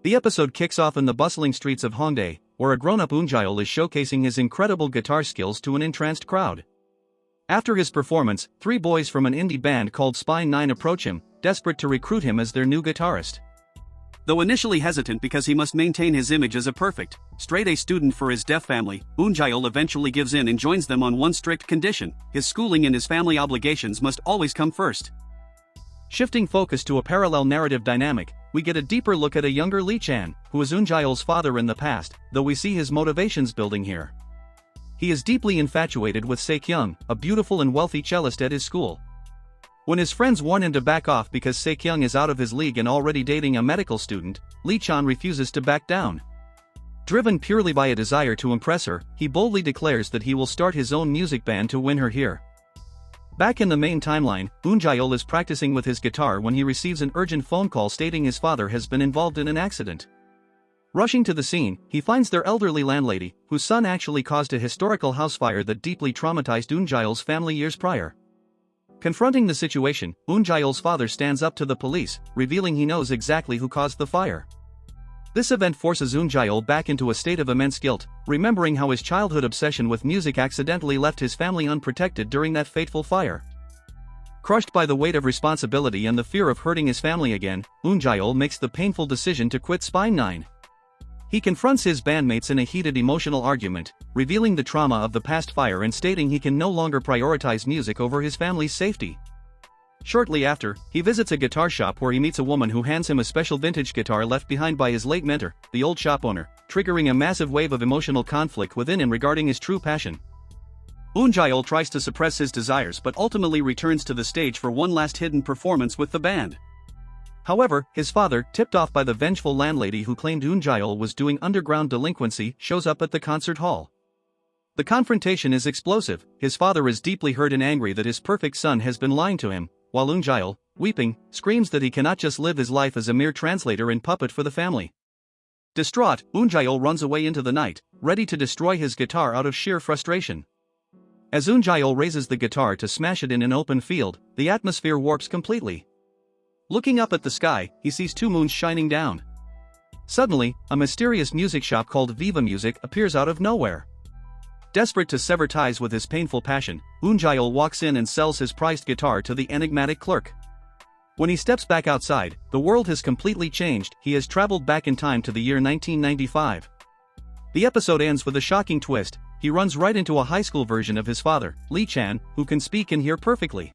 The episode kicks off in the bustling streets of Hongdae, where a grown-up Eunjaeol is showcasing his incredible guitar skills to an entranced crowd. After his performance, 3 boys from an indie band called Spine 9 approach him, desperate to recruit him as their new guitarist. Though initially hesitant because he must maintain his image as a perfect, straight-A student for his deaf family, Eunjaeol eventually gives in and joins them on one strict condition: his schooling and his family obligations must always come first. Shifting focus to a parallel narrative dynamic, we get a deeper look at a younger Lee Chan, who is Eunjaeol's father in the past, though we see his motivations building here. He is deeply infatuated with Saekyung, a beautiful and wealthy cellist at his school. When his friends warn him to back off because Saekyung is out of his league and already dating a medical student, Lee Chan refuses to back down. Driven purely by a desire to impress her, he boldly declares that he will start his own music band to win her here. Back in the main timeline, Eunjaeol is practicing with his guitar when he receives an urgent phone call stating his father has been involved in an accident. Rushing to the scene, he finds their elderly landlady, whose son actually caused a historical house fire that deeply traumatized Eunjaeol's family years prior. Confronting the situation, Eunjaeol's father stands up to the police, revealing he knows exactly who caused the fire. This event forces Eunjaeol back into a state of immense guilt, remembering how his childhood obsession with music accidentally left his family unprotected during that fateful fire. Crushed by the weight of responsibility and the fear of hurting his family again, Eunjaeol makes the painful decision to quit Spine 9. He confronts his bandmates in a heated emotional argument, revealing the trauma of the past fire and stating he can no longer prioritize music over his family's safety. Shortly after, he visits a guitar shop where he meets a woman who hands him a special vintage guitar left behind by his late mentor, the old shop owner, triggering a massive wave of emotional conflict within him regarding his true passion. Eunjaeol tries to suppress his desires but ultimately returns to the stage for one last hidden performance with the band. However, his father, tipped off by the vengeful landlady who claimed Eunjaeol was doing underground delinquency, shows up at the concert hall. The confrontation is explosive. His father is deeply hurt and angry that his perfect son has been lying to him, while Eunjaeol, weeping, screams that he cannot just live his life as a mere translator and puppet for the family. Distraught, Eunjaeol runs away into the night, ready to destroy his guitar out of sheer frustration. As Eunjaeol raises the guitar to smash it in an open field, the atmosphere warps completely. Looking up at the sky, he sees 2 moons shining down. Suddenly, a mysterious music shop called Viva Music appears out of nowhere. Desperate to sever ties with his painful passion, Eunjaeol walks in and sells his prized guitar to the enigmatic clerk. When he steps back outside, the world has completely changed. He has traveled back in time to the year 1995. The episode ends with a shocking twist. He runs right into a high school version of his father, Lee Chan, who can speak and hear perfectly.